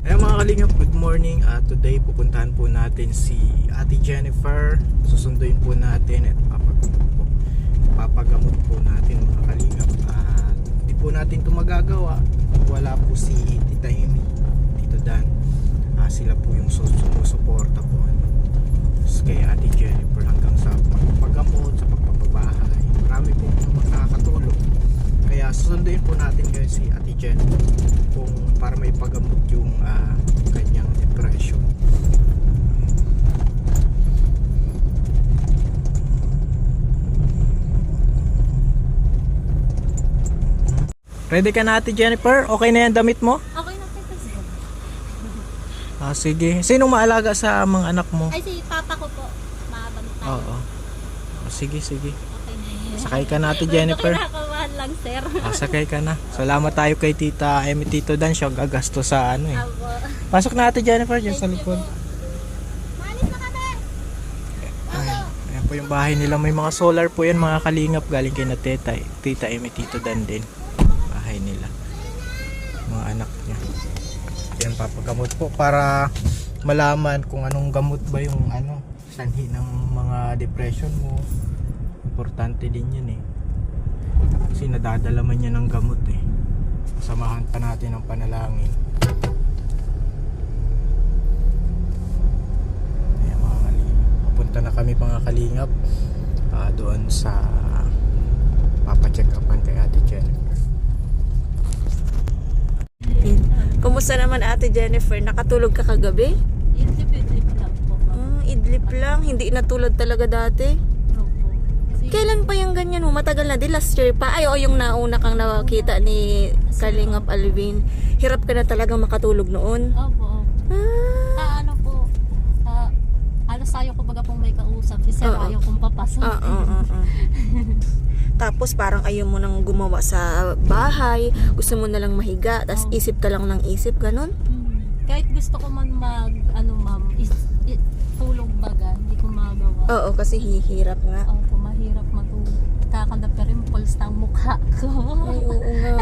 Ayun mga kalingap, good morning. Today pupuntahan po natin si Ate Jennifer. Susunduin po natin at papagamot po natin mga kalingap. Hindi po natin ito magagawa kung wala po si Tita Amy, Tito Dan. Sila po yung sumusuporta po kay Ate Jennifer hanggang sa pagpapagamot, sa pagpapabahay. Marami po makakatulong. Kaya susunduin po natin ngayon si Ate Jennifer kung para may pagamot yung kanyang depression. Ready ka na Ate Jennifer? Okay na yan damit mo? Okay na po kasi. Sige. Sinong maalaga sa mga anak mo? Ay, si papa ko po. Mabantay. Oo. Sige. Okay na. Sakay ka na Ate Jennifer. Kinakabahan lang, sir. Sakay ka na. Salamat tayo kay Tita Amy, Tito Dan. Siya gagasto sa ano eh. Abo. Pasok na Ate Jennifer dyan sa likod. Malis na kami! Ayan po yung bahay nila. May mga solar po yan mga kalingap. Galing kay na Tita Amy, Tito Dan din. Bahay nila. Mga anak niya. Yan papagamot po para malaman kung anong gamot ba yung sanhi ng mga depression mo. Importante din yun eh. Kasi nadadala man niya ng gamot eh. Samahan pa natin ang panalangin. Ayan mga kalingap. Papunta na kami mga kalingap doon sa papacheck upan kay Ate Jennifer. Kumusta naman Ate Jennifer? Nakatulog ka kagabi? Idlip lang po. Idlip lang, hindi natulog talaga dati. Opo. Kailan pa yung ganyan mo? Matagal na din, last year pa. Ay, o yung nauna kang nakakita ni Kalingap Alvin. Hirap ka na talagang makatulog noon. Opo. Ano po, alas ayaw ko baga pong may kausap. Si sir ayaw kong papasok. Tapos parang ayaw mo nang gumawa sa bahay. Gusto mo na lang mahiga. Tapos isip ka lang ng isip, ganun? Kahit gusto ko man tulog baga, hindi ko magawa. Oo, kasi hihirap nga. Opo, mahirap matulog. Kakanda pa rin pulse ng mukha ko. Ay, oo nga.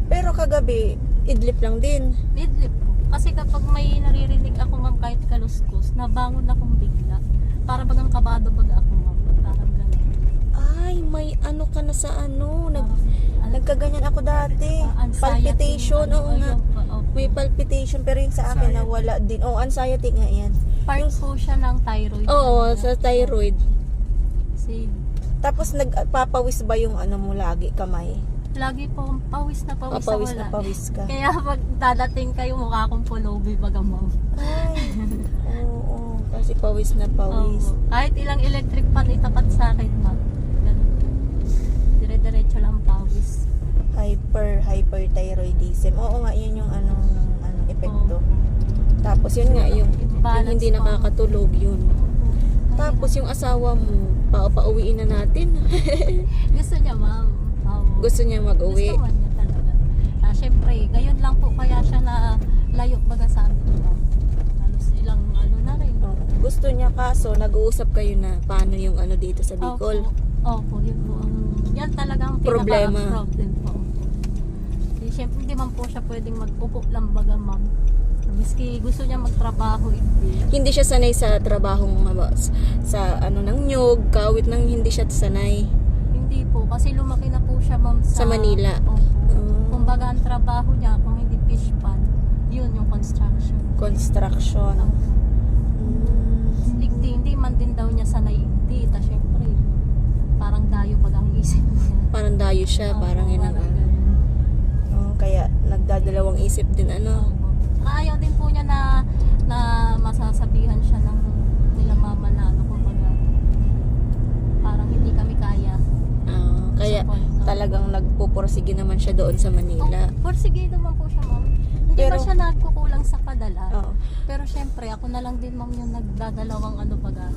Pero kagabi, idlip lang din. Idlip po. Kasi kapag may naririnig ako ma'am kahit kaluskos, nabangon akong bigla. Para bagang kabado baga ako ma'am. Parang ganun. Ay, may ano ka na sa nagkaganyan ako dati. Anxiety, Palpitation, oo nga. opo. May palpitation pero yung sa akin nawala din. Oh, anxiety nga yan. Part po siya ng thyroid. Oo, sa thyroid. Kasi Tapos nagpapawis ba yung mo lagi, kamay? lagi po pawis na pawis Pawis ako na lang. pawis ka. Kaya pag dadating kayo mukha akong pulubi baga ma'am. Ay, oo, kasi pawis na pawis. Opo. Kahit ilang electric pan itapat sa akin ma'am. Ganun. Dire-diretso lang pawis. Hyperthyroidism. Oo nga, yun yung epekto. Tapos yun nga, yung hindi nakakatulog yun. Tapos yung asawa mo, pauwiin na natin. Gusto niya ma'am. Gusto niya mag-uwi. Gusto niya talaga. Siyempre, gayon lang po kaya siya na layo baga sa amin ma'am. Halos ilang na rin. Gusto niya kaso, nag-uusap kayo na paano yung dito sa Bicol. Opo, yun po. Yan talagang Problema. problem po. Siyempre, hindi man po siya pwedeng mag-upo lang baga ma'am. Miski gusto niya magtrabaho, Hindi siya sanay sa trabahong sa ng nyog, kawit nang hindi siya sanay. Hindi po, kasi lumaki na po siya ma'am Sa Manila. Opo. Kumbaga ang trabaho niya, kung hindi fish pan, yun yung construction. Construction. Hindi man din daw niya sanay igdi. Siyempre, parang dayo pag ang isip niya. Parang dayo siya, parang yun ang ganun. kaya nagdadalawang isip din Opo. Ayaw din po niya na masasabihan siya ng nila mama na kumbaga parang hindi kami kaya. Kaya talagang nagpupursige naman siya doon sa Manila. Porsige naman po siya ma'am. Hindi Pero, ba siya nagkukulang sa padala? Oo. Pero syempre ako na lang din ma'am yung nagdadalawang baga.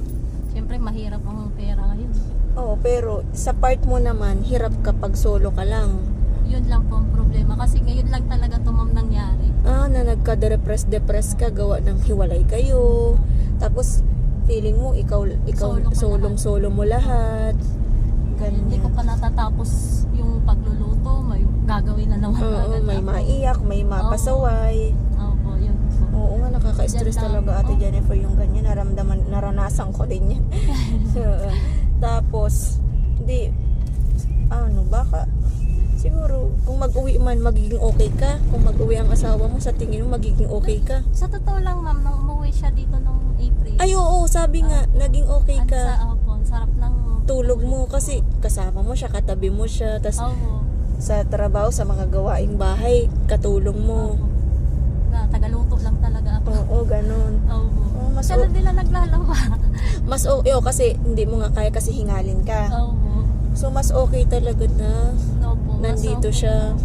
Syempre mahirap ang pera ngayon. Oo, pero sa part mo naman, hirap kapag solo ka lang. Yun lang po ang problema kasi ngayon lang talaga ito ma'am nangyari. Na nagka-depress ka, gawa ng hiwalay kayo. Tapos feeling mo ikaw Solo ka solo mo lahat. ganyan. Hindi ko pa natatapos yung pagluluto, may gagawin na naman Oo, agad may ako. maiyak, may mapasaway. Opo, yun po. Oo nga, nakaka-stress Diyan lang. talaga Ate Oo. Jennifer yung ganyan. Naranasan ko din yan. Oo. Tapos, hindi, baka, siguro, kung mag-uwi man, magiging okay ka. Kung mag-uwi ang asawa mo, sa tingin mo, magiging okay ka. Sa totoo lang ma'am, nung umuwi siya dito nung April. Ay, oo, sabi nga, naging okay ka. Ang sarap ng Tulog mo, kasi kasama mo siya, katabi mo siya, tas Oo. sa trabaho, sa mga gawaing bahay, katulong mo. Opo. Tagaluto lang talaga ako. Oo, ganun. Oo. Oh, mas Siya na din na naglalawa. Mas okay, kasi hindi mo nga kaya kasi hingalin ka. Oo. So, mas okay talaga na Opo. Mas nandito okay. siya. Opo.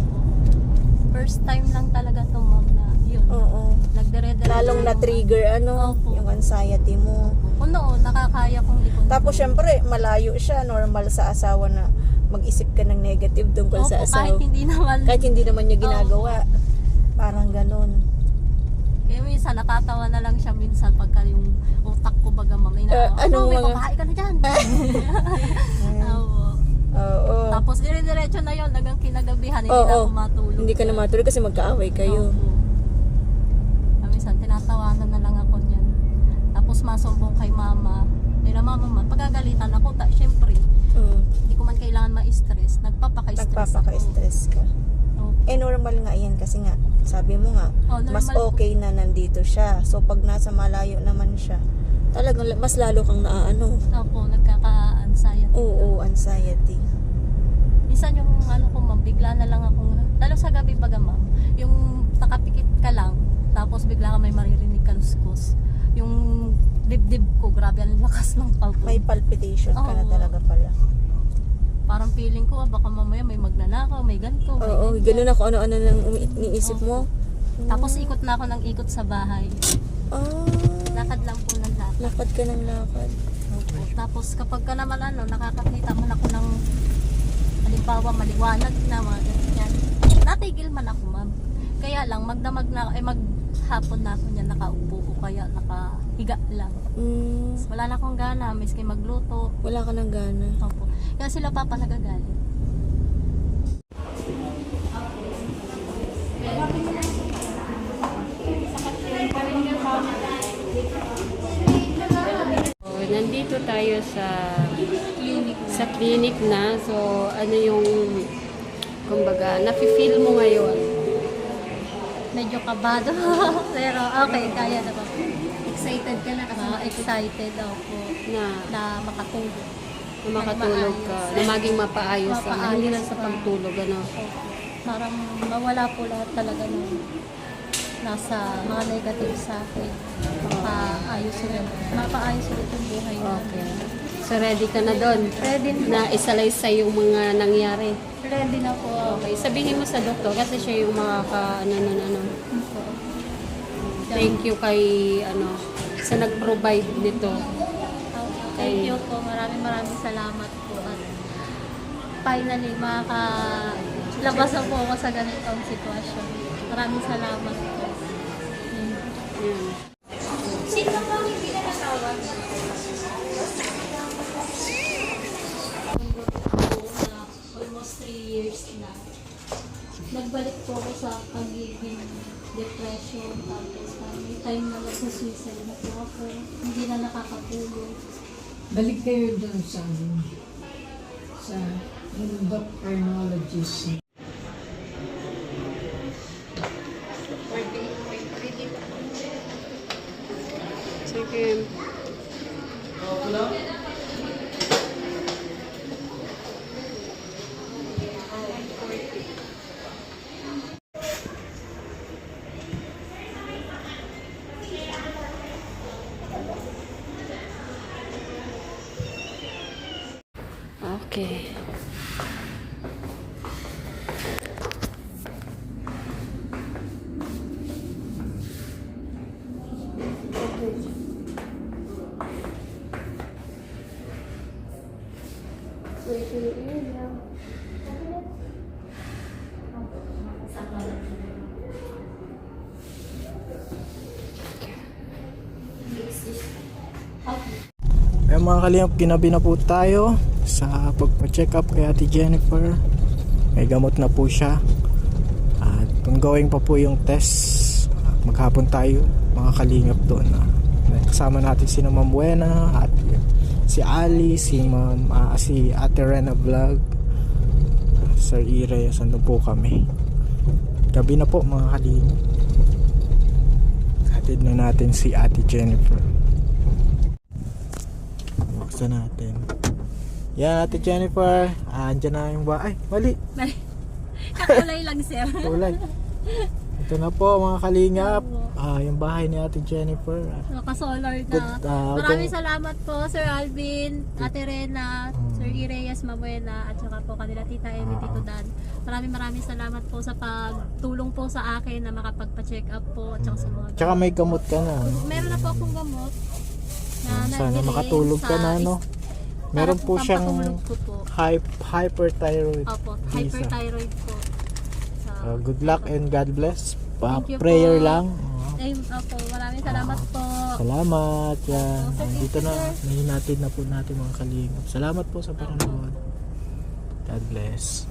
First time lang talaga to ma'am na yun. Oo. Nagdire-diretso. Lalong na-trigger, Opo. yung anxiety mo. Kung noon, nakakaya kong i-control. Tapos, syempre, malayo siya. Normal sa asawa na mag-isip ka ng negative tungkol Opo, sa kahit asawa. Kahit hindi naman niya ginagawa. Parang ganun. Kaya minsan, natatawa na lang siya minsan pagka yung utak ko baga mamay na, anong may mga- babae ka na dyan. Oo. Oo. Tapos dire-diretso na yun, hanggang kinagabihan, hindi na Oo. ako matulog. Hindi ka na matulog kasi magkaaway kayo. Opo. Minsan, tinatawanan na lang ako niyan. Tapos masumbong kay mama. Nila mama, pagagalitan ako, syempre, hindi ko man kailangan ma-stress. Nagpapaka-stress ako. Nagpapaka-stress ka. Opo. Normal nga yan kasi nga, sabi mo nga, Normal mas po. okay na nandito siya. So, pag nasa malayo naman siya, talagang mas lalo kang naaano. Opo, nagkaka-anxiety. Oo, anxiety. Minsan yung ko ma'am, bigla na lang akong, lalo sa gabi baga ma'am, yung nakapikit ka lang, tapos bigla ka may maririnig ka luskus. Yung dibdib ko, grabe ang lakas ng pulse. May palpitation ka na Oo. talaga pala. Parang feeling ko, baka mamaya may magnanakaw, may ganito, may Oo, ganyan. ganun ako ano-ano nang iniisip mo. Tapos ikot na ako ng ikot sa bahay. Ah, Lakad lang po ng lakad. lakad ka ng lakad. Opo. Tapos kapag ka naman nakakakita man ako ng halimbawa maliwanag na mga ganyan. Natigil man ako ma'am. Kaya lang magdamag na maghapon na ako niyan nakaupo o kaya nakahiga lang. Wala na akong gana, miski magluto. Wala ka ng gana. Opo. Kaya sila papa nagagalit. Nandito tayo sa clinic na. So, ano yung kumbaga, nafe-feel mo ngayon? Medyo kabado. Pero okay, kaya na po. Excited ka na kasi excited ako na makatulog. Na makatulog ka, na maging mapaayos ang hindi lang sa pagtulog, ano? Parang mawala po lahat talaga ng nasa mga negative sa akin. Mapaayos ulit yung buhay natin. Okay. So, ready ka na doon? Ready na. Na isalaysay yung mga nangyari? Ready na po. Okay. Sabihin mo sa doktor kasi siya yung ano. Thank you kay, sa nag-provide nito. Thank you po. Maraming salamat po. At finally, makakalabas na po ako sa ganitong sitwasyon. Maraming salamat po. Yan. Sino po hindi na natawag? Almost 3 years na. Nagbalik po ako sa pagiging depression. Tapos may time na nagsa-suicide na po ako. Hindi na nakakatulog. Balik kayo dun sa endocrinologist. Sige. Okay. Ayun mga kalingap, ginabi na po tayo. sa pagpa-check up kay Ate Jennifer. May gamot na po siya. At ongoing pa po yung test. Maghapon tayo mga kalingap doon. Kasama natin si Ma'am Buena at si Ali, si Ate Rena Vlog, Sir Ire, sando po kami. Gabi na po mga kalingap. Hatid na natin si Ate Jennifer. Buksan natin. Yan, Ate Jennifer. Andyan na yung bahay. Mali. Kakulay lang, sir. Kulay. Ito na po mga kalingap. Yung bahay ni Ate Jennifer. Naka-solar na. Good, Maraming salamat po, Sir Alvin, Ate Rena, Sir Ireyas Mabuena, at saka po kanila Tita Emi, Tito Dan. Maraming salamat po sa pagtulong po sa akin na makapagpa-check up po at saka sa mga Tsaka may gamot ka na. meron na po akong gamot na Sana nabili makatulog ka sa na, no? Meron po siyang pampatulog ko po. hyperthyroid. Opo, visa. hyperthyroid po. Good luck and God bless. Thank you Prayer po. lang. Ay, opo, maraming salamat po. Salamat. Yan. Opo, sir, Dito na. thank you, sir. Nahinatid na po natin mga kalingap. Salamat po sa panonood. God bless.